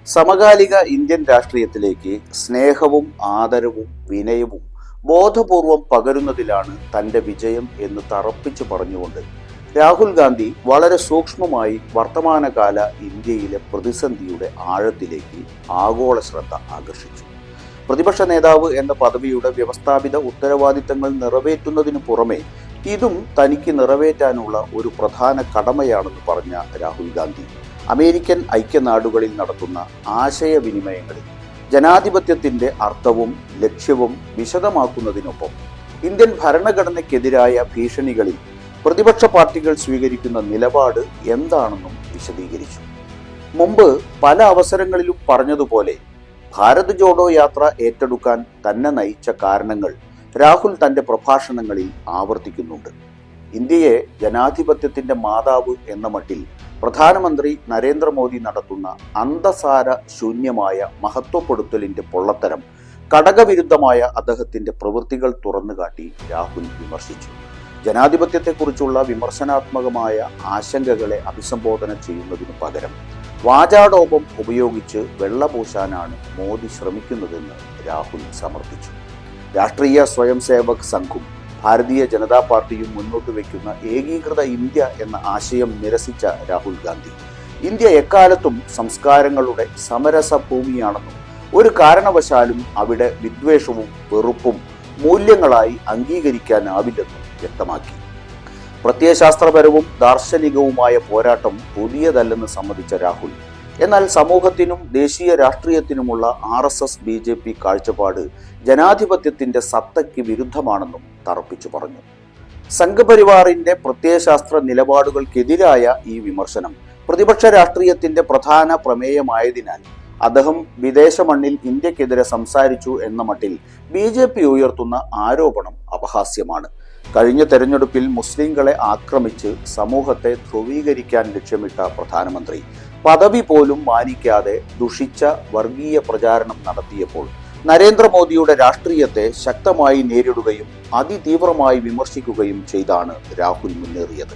സമകാലിക ഇന്ത്യൻ രാഷ്ട്രീയത്തിലേക്ക് സ്നേഹവും ആദരവും വിനയവും ബോധപൂർവം പകരുന്നതിലാണ് തന്റെ വിജയം എന്ന് തറപ്പിച്ചു പറഞ്ഞുകൊണ്ട് രാഹുൽ ഗാന്ധി വളരെ സൂക്ഷ്മമായി വർത്തമാനകാല ഇന്ത്യയിലെ പ്രതിസന്ധിയുടെ ആഴത്തിലേക്ക് ആഗോള ശ്രദ്ധ ആകർഷിച്ചു. പ്രതിപക്ഷ നേതാവ് എന്ന പദവിയുടെ വ്യവസ്ഥാപിത ഉത്തരവാദിത്തങ്ങൾ നിറവേറ്റുന്നതിനു പുറമെ ഇതും തനിക്ക് നിറവേറ്റാനുള്ള ഒരു പ്രധാന കടമയാണെന്ന് പറഞ്ഞ രാഹുൽ ഗാന്ധി അമേരിക്കൻ ഐക്യനാടുകളിൽ നടത്തുന്ന ആശയവിനിമയങ്ങളിൽ ജനാധിപത്യത്തിന്റെ അർത്ഥവും ലക്ഷ്യവും വിശദമാക്കുന്നതിനൊപ്പം ഇന്ത്യൻ ഭരണഘടനയ്ക്കെതിരായ ഭീഷണികളിൽ പ്രതിപക്ഷ പാർട്ടികൾ സ്വീകരിക്കുന്ന നിലപാട് എന്താണെന്നും വിശദീകരിച്ചു. മുമ്പ് പല അവസരങ്ങളിലും പറഞ്ഞതുപോലെ ഭാരത് ജോഡോ യാത്ര ഏറ്റെടുക്കാൻ തന്നെ നയിച്ച കാരണങ്ങൾ രാഹുൽ തന്റെ പ്രഭാഷണങ്ങളിൽ ആവർത്തിക്കുന്നുണ്ട്. ഇന്ത്യയെ ജനാധിപത്യത്തിന്റെ മാതാവ് എന്ന മട്ടിൽ പ്രധാനമന്ത്രി നരേന്ദ്രമോദി നടത്തുന്ന അന്തസാര ശൂന്യമായ മഹത്വപ്പെടുത്തലിന്റെ പൊള്ളത്തരം, ഘടകവിരുദ്ധമായ അദ്ദേഹത്തിന്റെ പ്രവൃത്തികൾ തുറന്നുകാട്ടി രാഹുൽ വിമർശിച്ചു. ജനാധിപത്യത്തെക്കുറിച്ചുള്ള വിമർശനാത്മകമായ ആശങ്കകളെ അഭിസംബോധന ചെയ്യുന്നതിനു പകരം വാചാടോപം ഉപയോഗിച്ച് വെള്ളപൂശാനാണ് മോദി ശ്രമിക്കുന്നതെന്ന് രാഹുൽ സമർത്ഥിച്ചു. രാഷ്ട്രീയ സ്വയം സേവക് സംഘും ഭാരതീയ ജനതാ പാർട്ടിയും മുന്നോട്ട് വയ്ക്കുന്ന ഏകീകൃത ഇന്ത്യ എന്ന ആശയം നിരസിച്ച രാഹുൽ ഗാന്ധി ഇന്ത്യ എക്കാലത്തും സംസ്കാരങ്ങളുടെ സമരസ ഭൂമിയാണെന്നും ഒരു കാരണവശാലും അവിടെ വിദ്വേഷവും വെറുപ്പും മൂല്യങ്ങളായി അംഗീകരിക്കാനാവില്ലെന്നും വ്യക്തമാക്കി. പ്രത്യയശാസ്ത്രപരവും ദാർശനികവുമായ പോരാട്ടം പുതിയതല്ലെന്ന് സമ്മതിച്ച രാഹുൽ, എന്നാൽ സമൂഹത്തിനും ദേശീയ രാഷ്ട്രീയത്തിനുമുള്ള RSS BJP കാഴ്ചപ്പാട് ജനാധിപത്യത്തിന്റെ സത്തയ്ക്ക് വിരുദ്ധമാണെന്നും തറപ്പിച്ചു പറഞ്ഞു. സംഘപരിവാറിന്റെ പ്രത്യയശാസ്ത്ര നിലപാടുകൾക്കെതിരായ ഈ വിമർശനം പ്രതിപക്ഷ രാഷ്ട്രീയത്തിന്റെ പ്രധാന പ്രമേയമായതിനാൽ അദ്ദേഹം വിദേശ മണ്ണിൽ ഇന്ത്യക്കെതിരെ സംസാരിച്ചു എന്ന മട്ടിൽ BJP ഉയർത്തുന്ന ആരോപണം അപഹാസ്യമാണ്. കഴിഞ്ഞ തെരഞ്ഞെടുപ്പിൽ മുസ്ലിങ്ങളെ ആക്രമിച്ച് സമൂഹത്തെ ധ്രുവീകരിക്കാൻ ലക്ഷ്യമിട്ട പ്രധാനമന്ത്രി പദവി പോലും മാനിക്കാതെ ദുഷിച്ച വർഗീയ പ്രചാരണം നടത്തിയപ്പോൾ നരേന്ദ്രമോദിയുടെ രാഷ്ട്രീയത്തെ ശക്തമായി നേരിടുകയും അതിതീവ്രമായി വിമർശിക്കുകയും ചെയ്താണ് രാഹുൽ മുന്നേറിയത്.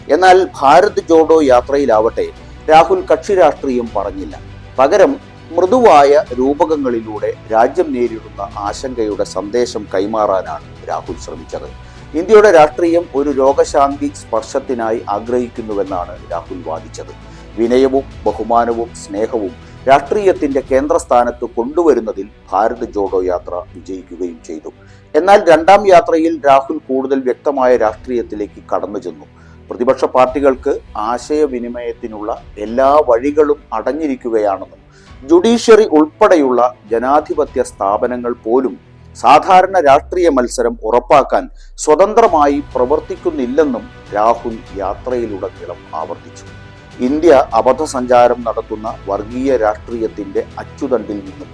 എന്നാൽ ഭാരത് ജോഡോ യാത്രയിലാവട്ടെ രാഹുൽ കക്ഷി രാഷ്ട്രീയം പറഞ്ഞില്ല. പകരം മൃദുവായ രൂപകങ്ങളിലൂടെ രാജ്യം നേരിടുന്ന ആശങ്കയുടെ സന്ദേശം കൈമാറാനാണ് രാഹുൽ ശ്രമിച്ചത്. ഇന്ത്യയുടെ രാഷ്ട്രീയം ഒരു രോഗശാന്തി സ്പർശത്തിനായി ആഗ്രഹിക്കുന്നുവെന്നാണ് രാഹുൽ വാദിച്ചത്. വിനയവും ബഹുമാനവും സ്നേഹവും രാഷ്ട്രീയത്തിന്റെ കേന്ദ്രസ്ഥാനത്ത് കൊണ്ടുവരുന്നതിൽ ഭാരത് ജോഡോ യാത്ര വിജയിക്കുകയും ചെയ്തു. എന്നാൽ രണ്ടാം യാത്രയിൽ രാഹുൽ കൂടുതൽ വ്യക്തമായ രാഷ്ട്രീയത്തിലേക്ക് കടന്നു ചെന്നു. പ്രതിപക്ഷ പാർട്ടികൾക്ക് ആശയവിനിമയത്തിനുള്ള എല്ലാ വഴികളും അടഞ്ഞിരിക്കുകയാണെന്നും ജുഡീഷ്യറി ഉൾപ്പെടെയുള്ള ജനാധിപത്യ സ്ഥാപനങ്ങൾ പോലും സാധാരണ രാഷ്ട്രീയ മത്സരം ഉറപ്പാക്കാൻ സ്വതന്ത്രമായി പ്രവർത്തിക്കുന്നില്ലെന്നും രാഹുൽ യാത്രയിലുടനീളം ആവർത്തിച്ചു. ഇന്ത്യ അബദ്ധസഞ്ചാരം നടത്തുന്ന വർഗീയ രാഷ്ട്രീയത്തിന്റെ അച്ചുതണ്ടിൽ നിന്നും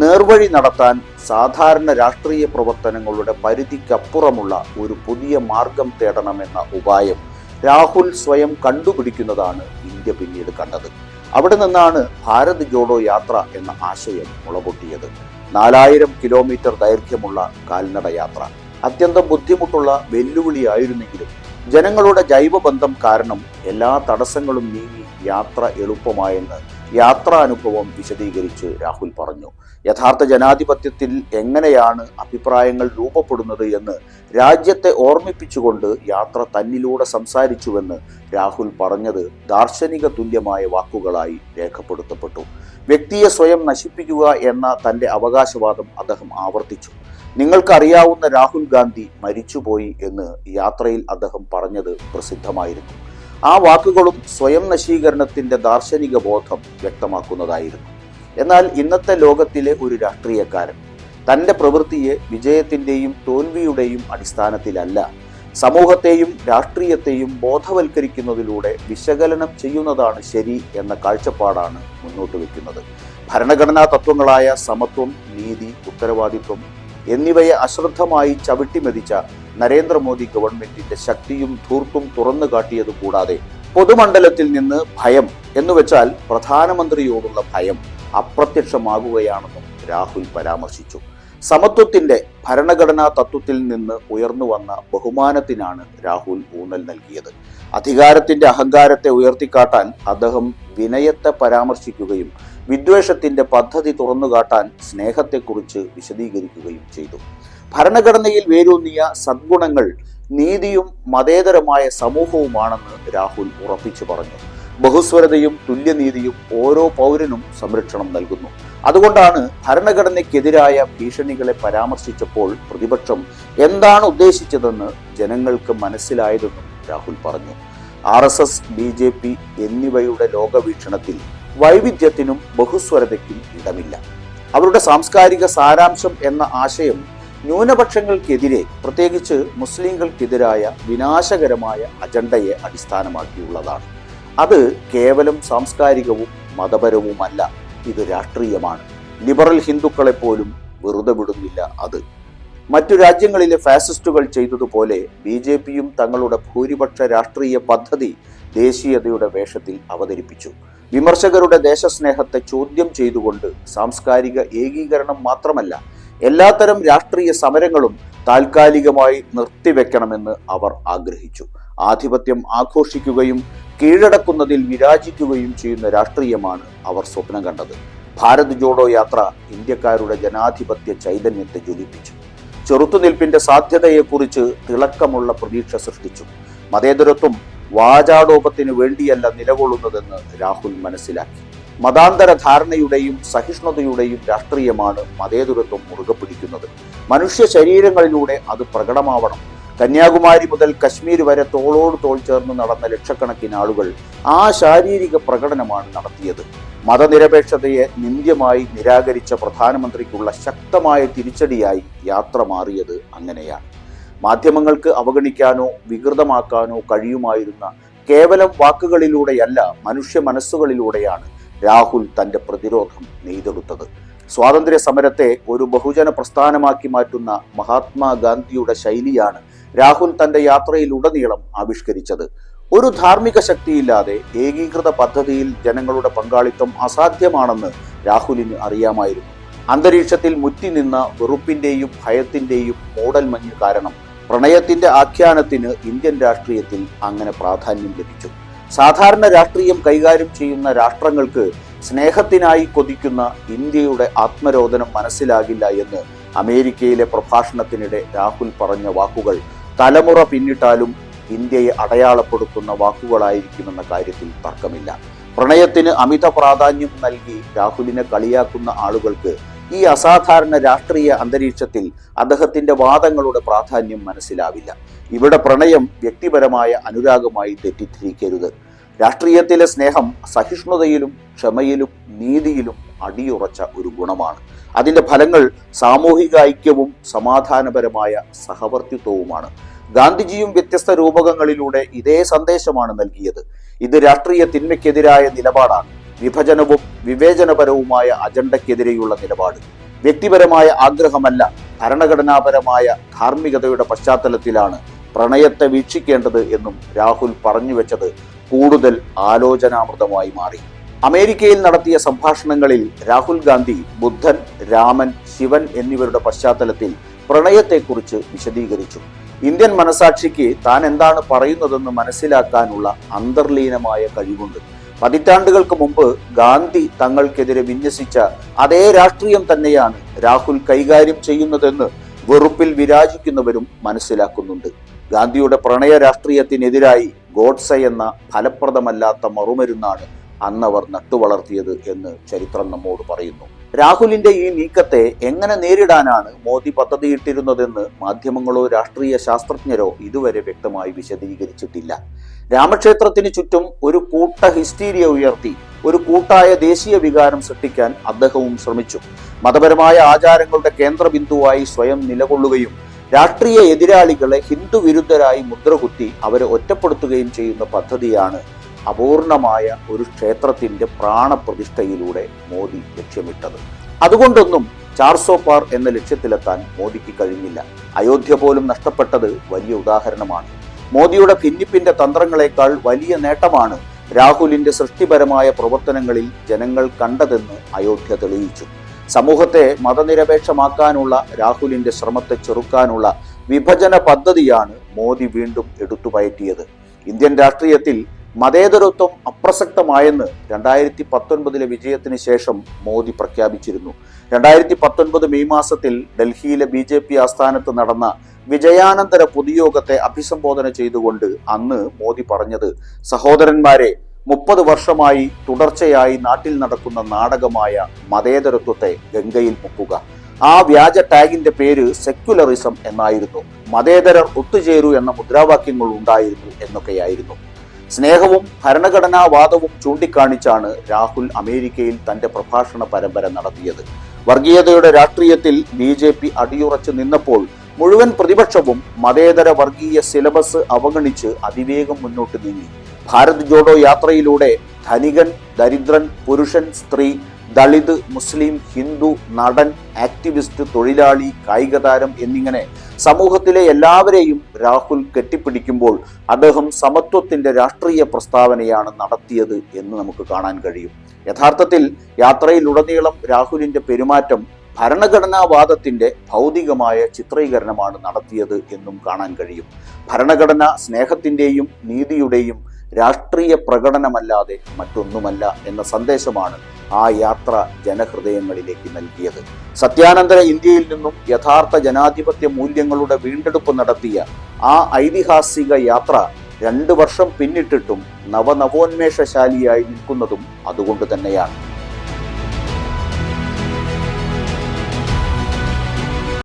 നേർവഴി നടത്താൻ സാധാരണ രാഷ്ട്രീയ പ്രവർത്തനങ്ങളുടെ പരിധിക്കപ്പുറമുള്ള ഒരു പുതിയ മാർഗം തേടണമെന്ന ഉപായം രാഹുൽ സ്വയം കണ്ടുപിടിക്കുന്നതാണ് ഇന്ത്യ പിന്നീട് കണ്ടത്. അവിടെ നിന്നാണ് ഭാരത് ജോഡോ യാത്ര എന്ന ആശയം മുളപൊട്ടിയത്. 4000 കിലോമീറ്റർ ദൈർഘ്യമുള്ള കാൽനട യാത്ര അത്യന്തം ബുദ്ധിമുട്ടുള്ള വെല്ലുവിളിയായിരുന്നെങ്കിലും ജനങ്ങളുടെ ജൈവബന്ധം കാരണം എല്ലാ തടസ്സങ്ങളും നീങ്ങി യാത്ര എളുപ്പമായെന്ന് യാത്രാനുഭവം വിശദീകരിച്ച് രാഹുൽ പറഞ്ഞു. യഥാർത്ഥ ജനാധിപത്യത്തിൽ എങ്ങനെയാണ് അഭിപ്രായങ്ങൾ രൂപപ്പെടുന്നത് എന്ന് രാജ്യത്തെ ഓർമ്മിപ്പിച്ചുകൊണ്ട് യാത്ര തന്നിലൂടെ സംസാരിച്ചുവെന്ന് രാഹുൽ പറഞ്ഞത് ദാർശനിക തുല്യമായ വാക്കുകളായി രേഖപ്പെടുത്തപ്പെട്ടു. വ്യക്തിയെ സ്വയം നശിപ്പിക്കുക എന്ന തന്റെ അവകാശവാദം അദ്ദേഹം ആവർത്തിച്ചു. നിങ്ങൾക്കറിയാവുന്ന രാഹുൽ ഗാന്ധി മരിച്ചുപോയി എന്ന് യാത്രയിൽ അദ്ദേഹം പറഞ്ഞത് പ്രസിദ്ധമായിരുന്നു. ആ വാക്കുകളും സ്വയം നശീകരണത്തിന്റെ ദാർശനിക ബോധം വ്യക്തമാക്കുന്നതായിരുന്നു. എന്നാൽ ഇന്നത്തെ ലോകത്തിലെ ഒരു രാഷ്ട്രീയക്കാരൻ തന്റെ പ്രവൃത്തിയെ വിജയത്തിന്റെയും തോൽവിയുടെയും അടിസ്ഥാനത്തിലല്ല, സമൂഹത്തെയും രാഷ്ട്രീയത്തെയും ബോധവൽക്കരിക്കുന്നതിലൂടെ വിശകലനം ചെയ്യുന്നതാണ് ശരി എന്ന കാഴ്ചപ്പാടാണ് മുന്നോട്ട് വയ്ക്കുന്നത്. ഭരണഘടനാ തത്വങ്ങളായ സമത്വം, നീതി, ഉത്തരവാദിത്വം എന്നിവയെ അശ്രദ്ധമായി ചവിട്ടിമെതിച്ച നരേന്ദ്രമോദി ഗവൺമെന്റിന്റെ ശക്തിയും ധൂർത്തും തുറന്നു കാട്ടിയത് കൂടാതെ പൊതുമണ്ഡലത്തിൽ നിന്ന് ഭയം എന്നുവെച്ചാൽ പ്രധാനമന്ത്രിയോടുള്ള ഭയം അപ്രത്യക്ഷമാകുകയാണെന്നും രാഹുൽ പരാമർശിച്ചു. സമത്വത്തിന്റെ ഭരണഘടനാ തത്വത്തിൽ നിന്ന് ഉയർന്നു വന്ന ബഹുമാനത്തിനാണ് രാഹുൽ ഊന്നൽ നൽകിയത്. അധികാരത്തിന്റെ അഹങ്കാരത്തെ ഉയർത്തിക്കാട്ടാൻ അദ്ദേഹം വിനയത്തെ പരാമർശിക്കുകയും വിദ്വേഷത്തിന്റെ പദ്ധതി തുറന്നുകാട്ടാൻ സ്നേഹത്തെക്കുറിച്ച് വിശദീകരിക്കുകയും ചെയ്തു. ഭരണഘടനയിൽ വേരൂന്നിയ സദ്ഗുണങ്ങൾ നീതിയും മതേതരമായ സമൂഹവുമാണെന്ന് രാഹുൽ ഉറപ്പിച്ചു പറഞ്ഞു. ബഹുസ്വരതയും തുല്യനീതിയും ഓരോ പൗരനും സംരക്ഷണം നൽകുന്നു. അതുകൊണ്ടാണ് ഭരണഘടനയ്ക്കെതിരായ ഭീഷണികളെ പരാമർശിച്ചപ്പോൾ പ്രതിപക്ഷം എന്താണ് ഉദ്ദേശിച്ചതെന്ന് ജനങ്ങൾക്ക് മനസ്സിലായതെന്നും രാഹുൽ പറഞ്ഞു. RSS, BJP എന്നിവയുടെ ലോകവീക്ഷണത്തിൽ വൈവിധ്യത്തിനും ബഹുസ്വരതയ്ക്കും ഇടമില്ല. അവരുടെ സാംസ്കാരിക സാരാംശം എന്ന ആശയം ന്യൂനപക്ഷങ്ങൾക്കെതിരെ, പ്രത്യേകിച്ച് മുസ്ലിങ്ങൾക്കെതിരായ വിനാശകരമായ അജണ്ടയെ അടിസ്ഥാനമാക്കിയുള്ളതാണ്. അത് കേവലം സാംസ്കാരികവും മതപരവുമല്ല, ഇത് രാഷ്ട്രീയമാണ്. ലിബറൽ ഹിന്ദുക്കളെപ്പോലും വെറുതെ വിടുന്നില്ല അത്. മറ്റു രാജ്യങ്ങളിലെ ഫാസിസ്റ്റുകൾ ചെയ്തതുപോലെ BJPയും തങ്ങളുടെ ഭൂരിപക്ഷ രാഷ്ട്രീയ പദ്ധതി ദേശീയതയുടെ വേഷത്തിൽ അവതരിപ്പിച്ചു. വിമർശകരുടെ ദേശസ്നേഹത്തെ ചോദ്യം ചെയ്തുകൊണ്ട് സാംസ്കാരിക ഏകീകരണം മാത്രമല്ല, എല്ലാത്തരം രാഷ്ട്രീയ സമരങ്ങളും താൽക്കാലികമായി നിർത്തിവെക്കണമെന്ന് അവർ ആഗ്രഹിച്ചു. ആധിപത്യം ആഘോഷിക്കുകയും കീഴടക്കുന്നതിൽ വിരാജിക്കുകയും ചെയ്യുന്ന രാഷ്ട്രീയമാണ് അവർ സ്വപ്നം കണ്ടത്. ഭാരത് ജോഡോ യാത്ര ഇന്ത്യക്കാരുടെ ജനാധിപത്യ ചൈതന്യത്തെ ജ്വലിപ്പിച്ചു. ചെറുത്തുനിൽപ്പിന്റെ സാധ്യതയെക്കുറിച്ച് തിളക്കമുള്ള പ്രതീക്ഷ സൃഷ്ടിച്ചു. മതേതരത്വം വാചാടോപത്തിന് വേണ്ടിയല്ല നിലകൊള്ളുന്നതെന്ന് രാഹുൽ മനസ്സിലാക്കി. മതാന്തര ധാരണയുടെയും സഹിഷ്ണുതയുടെയും രാഷ്ട്രീയമാണ് മതേതരത്വം മുറുകെ പിടിക്കുന്നത്. മനുഷ്യ ശരീരങ്ങളിലൂടെ അത് പ്രകടമാവണം. കന്യാകുമാരി മുതൽ കശ്മീർ വരെ തോളോട് തോൾ ചേർന്ന് നടന്ന ലക്ഷക്കണക്കിന് ആളുകൾ ആ ശാരീരിക പ്രകടനമാണ് നടത്തിയത്. മതനിരപേക്ഷതയെ നിന്ദ്യമായി നിരാകരിച്ച പ്രധാനമന്ത്രിക്കുള്ള ശക്തമായ തിരിച്ചടിയായി യാത്ര മാറിയത് അങ്ങനെയാണ്. മാധ്യമങ്ങൾക്ക് അവഗണിക്കാനോ വികൃതമാക്കാനോ കഴിയുമായിരുന്ന കേവലം വാക്കുകളിലൂടെയല്ല, മനുഷ്യ മനസ്സുകളിലൂടെയാണ് രാഹുൽ തന്റെ പ്രതിരോധം നെയ്തെടുത്തത്. സ്വാതന്ത്ര്യ സമരത്തെ ഒരു ബഹുജന പ്രസ്ഥാനമാക്കി മാറ്റുന്ന മഹാത്മാഗാന്ധിയുടെ ശൈലിയാണ് രാഹുൽ തന്റെ യാത്രയിലുടനീളം ആവിഷ്കരിച്ചത്. ഒരു ധാർമ്മിക ശക്തിയില്ലാതെ ഏകീകൃത പദ്ധതിയിൽ ജനങ്ങളുടെ പങ്കാളിത്തം അസാധ്യമാണെന്ന് രാഹുലിന് അറിയാമായിരുന്നു. അന്തരീക്ഷത്തിൽ മുറ്റിനിന്ന വെറുപ്പിന്റെയും ഭയത്തിന്റെയും മൂടൽമഞ്ഞ് കാരണം പ്രണയത്തിന്റെ ആഖ്യാനത്തിന് ഇന്ത്യൻ രാഷ്ട്രീയത്തിൽ അങ്ങനെ പ്രാധാന്യം ലഭിച്ചു. സാധാരണ രാഷ്ട്രീയം കൈകാര്യം ചെയ്യുന്ന രാഷ്ട്രങ്ങൾക്ക് സ്നേഹത്തിനായി കൊതിക്കുന്ന ഇന്ത്യയുടെ ആത്മരോദനം മനസ്സിലാകില്ല എന്ന് അമേരിക്കയിലെ പ്രഭാഷണത്തിനിടെ രാഹുൽ പറഞ്ഞ വാക്കുകൾ തലമുറ പിന്നിട്ടാലും ഇന്ത്യയെ അടയാളപ്പെടുത്തുന്ന വാക്കുകളായിരിക്കുമെന്ന കാര്യത്തിൽ തർക്കമില്ല. പ്രണയത്തിന് അമിത പ്രാധാന്യം നൽകി രാഹുലിനെ കളിയാക്കുന്ന ആളുകൾക്ക് ഈ അസാധാരണ രാഷ്ട്രീയ അന്തരീക്ഷത്തിൽ അദ്ദേഹത്തിന്റെ വാദങ്ങളുടെ പ്രാധാന്യം മനസ്സിലാവില്ല. ഇവിടെ പ്രണയം വ്യക്തിപരമായ അനുരാഗമായി തെറ്റിദ്ധരിക്കരുത്. രാഷ്ട്രീയത്തിലെ സ്നേഹം സഹിഷ്ണുതയിലും ക്ഷമയിലും നീതിയിലും അടിയുറച്ച ഒരു ഗുണമാണ്. അതിന്റെ ഫലങ്ങൾ സാമൂഹിക ഐക്യവും സമാധാനപരമായ സഹവർത്തിത്വവുമാണ്. ഗാന്ധിജിയും വ്യത്യസ്ത രൂപകങ്ങളിലൂടെ ഇതേ സന്ദേശമാണ് നൽകിയത്. ഇത് രാഷ്ട്രീയ തിന്മയ്ക്കെതിരായ നിലപാടാണ്. വിഭജനവും വിവേചനപരവുമായ അജണ്ടയ്ക്കെതിരെയുള്ള നിലപാട്. വ്യക്തിപരമായ ആഗ്രഹമല്ല, ഭരണഘടനാപരമായ ധാർമ്മികതയുടെ പശ്ചാത്തലത്തിലാണ് പ്രണയത്തെ വീക്ഷിക്കേണ്ടത് എന്നും രാഹുൽ പറഞ്ഞുവെച്ചത് കൂടുതൽ ആലോചനാമൃതമായി മാറി. അമേരിക്കയിൽ നടത്തിയ സംഭാഷണങ്ങളിൽ രാഹുൽ ഗാന്ധി ബുദ്ധൻ, രാമൻ, ശിവൻ എന്നിവരുടെ പശ്ചാത്തലത്തിൽ പ്രണയത്തെക്കുറിച്ച് വിശദീകരിച്ചു. ഇന്ത്യൻ മനസാക്ഷിക്ക് താൻ എന്താണ് പറയുന്നതെന്ന് മനസ്സിലാക്കാനുള്ള അന്തർലീനമായ കഴിവുണ്ട്. പതിറ്റാണ്ടുകൾക്ക് മുമ്പ് ഗാന്ധി തങ്ങൾക്കെതിരെ വിന്യസിച്ച അതേ രാഷ്ട്രീയം തന്നെയാണ് രാഹുൽ കൈകാര്യം ചെയ്യുന്നതെന്ന് വെറുപ്പിൽ വിരാജിക്കുന്നവരും മനസ്സിലാക്കുന്നുണ്ട്. ഗാന്ധിയുടെ പ്രണയ രാഷ്ട്രീയത്തിനെതിരായി ഗോഡ്സെ എന്ന ഫലപ്രദമല്ലാത്ത മറുമരുന്നാണ് അന്നവർ നട്ടുവളർത്തിയത് എന്ന് ചരിത്രം നമ്മോട് പറയുന്നു. രാഹുലിന്റെ ഈ നീക്കത്തെ എങ്ങനെ നേരിടാനാണ് മോദി പദ്ധതിയിട്ടിരുന്നതെന്ന് മാധ്യമങ്ങളോ രാഷ്ട്രീയ ശാസ്ത്രജ്ഞരോ ഇതുവരെ വ്യക്തമായി വിശദീകരിച്ചിട്ടില്ല. രാമക്ഷേത്രത്തിന് ചുറ്റും ഒരു കൂട്ട ഹിസ്റ്റീരിയ ഉയർത്തി ഒരു കൂട്ടായ ദേശീയ വികാരം സൃഷ്ടിക്കാൻ അദ്ദേഹവും ശ്രമിച്ചു. മതപരമായ ആചാരങ്ങളുടെ കേന്ദ്രബിന്ദുവായി സ്വയം നിലകൊള്ളുകയും രാഷ്ട്രീയ എതിരാളികളെ ഹിന്ദു വിരുദ്ധരായി മുദ്രകുത്തി അവരെ ഒറ്റപ്പെടുത്തുകയും ചെയ്യുന്ന പദ്ധതിയാണ് അപൂർണമായ ഒരു ക്ഷേത്രത്തിന്റെ പ്രാണപ്രതിഷ്ഠയിലൂടെ മോദി ലക്ഷ്യമിട്ടത്. അതുകൊണ്ടൊന്നും 400 പാർ എന്ന ലക്ഷ്യത്തിലെത്താൻ മോദിക്ക് കഴിഞ്ഞില്ല. അയോധ്യ പോലും നഷ്ടപ്പെട്ടത് വലിയ ഉദാഹരണമാണ്. മോദിയുടെ ഭിന്നിപ്പിന്റെ തന്ത്രങ്ങളെക്കാൾ വലിയ നേട്ടമാണ് രാഹുലിന്റെ സൃഷ്ടിപരമായ പ്രവർത്തനങ്ങളിൽ ജനങ്ങൾ കണ്ടതെന്ന് അയോധ്യ തെളിയിച്ചു. സമൂഹത്തെ മതനിരപേക്ഷമാക്കാനുള്ള രാഹുലിന്റെ ശ്രമത്തെ ചെറുക്കാനുള്ള വിഭജന പദ്ധതിയാണ് മോദി വീണ്ടും എടുത്തുപയറ്റിയത്. ഇന്ത്യൻ രാഷ്ട്രീയത്തിൽ മതേതരത്വം അപ്രസക്തമായെന്ന് 2019 വിജയത്തിന് ശേഷം മോദി പ്രഖ്യാപിച്ചിരുന്നു. 2019 മെയ് മാസത്തിൽ ഡൽഹിയിലെ BJP ആസ്ഥാനത്ത് നടന്ന വിജയാനന്തര പൊതുയോഗത്തെ അഭിസംബോധന ചെയ്തുകൊണ്ട് അന്ന് മോദി പറഞ്ഞത്, സഹോദരന്മാരെ, 30 വർഷമായി തുടർച്ചയായി നാട്ടിൽ നടക്കുന്ന നാടകമായ മതേതരത്വത്തെ ഗംഗയിൽ മുക്കുക. ആ വ്യാജ ടാഗിന്റെ പേര് സെക്യുലറിസം എന്നായിരുന്നു. മതേതരർ ഒത്തുചേരൂ എന്ന മുദ്രാവാക്യങ്ങൾ ഉണ്ടായിരുന്നു എന്നൊക്കെയായിരുന്നു. സ്നേഹവും ഭരണഘടനാവാദവും ചൂണ്ടിക്കാണിച്ചാണ് രാഹുൽ അമേരിക്കയിൽ തന്റെ പ്രഭാഷണ പരമ്പര നടത്തിയത്. വർഗീയതയുടെ രാഷ്ട്രീയത്തിൽ BJP അടിയുറച്ചു നിന്നപ്പോൾ മുഴുവൻ പ്രതിപക്ഷവും മതേതര വർഗീയ സിലബസ് അവഗണിച്ച് അതിവേഗം മുന്നോട്ട് നീങ്ങി. ഭാരത് ജോഡോ യാത്രയിലൂടെ ധനികൻ, ദരിദ്രൻ, പുരുഷൻ, സ്ത്രീ, ദളിത്, മുസ്ലിം, ഹിന്ദു, നടൻ, ആക്ടിവിസ്റ്റ്, തൊഴിലാളി, കായികതാരം എന്നിങ്ങനെ സമൂഹത്തിലെ എല്ലാവരെയും രാഹുൽ കെട്ടിപ്പിടിക്കുമ്പോൾ അദ്ദേഹം സമത്വത്തിന്റെ രാഷ്ട്രീയ പ്രസ്താവനയാണ് നടത്തിയത് എന്ന് നമുക്ക് കാണാൻ കഴിയും. യഥാർത്ഥത്തിൽ യാത്രയിലുടനീളം രാഹുലിന്റെ പെരുമാറ്റം ഭരണഘടനാവാദത്തിന്റെ ഭൗതികമായ ചിത്രീകരണമാണ് നടത്തിയത് എന്നും കാണാൻ കഴിയും. ഭരണഘടന സ്നേഹത്തിന്റെയും നീതിയുടെയും രാഷ്ട്രീയ പ്രകടനമല്ലാതെ മറ്റൊന്നുമല്ല എന്ന സന്ദേശമാണ് ആ യാത്ര ജനഹൃദയങ്ങളിലേക്ക് നൽകിയത്. സത്യാനന്തര ഇന്ത്യയിൽ നിന്നും യഥാർത്ഥ ജനാധിപത്യ മൂല്യങ്ങളുടെ വീണ്ടെടുപ്പ് നടത്തിയ ആ ഐതിഹാസിക യാത്ര 2 വർഷം പിന്നിട്ടിട്ടും നവനവോന്മേഷശാലിയായി നിൽക്കുന്നതും അതുകൊണ്ട് തന്നെയാണ്.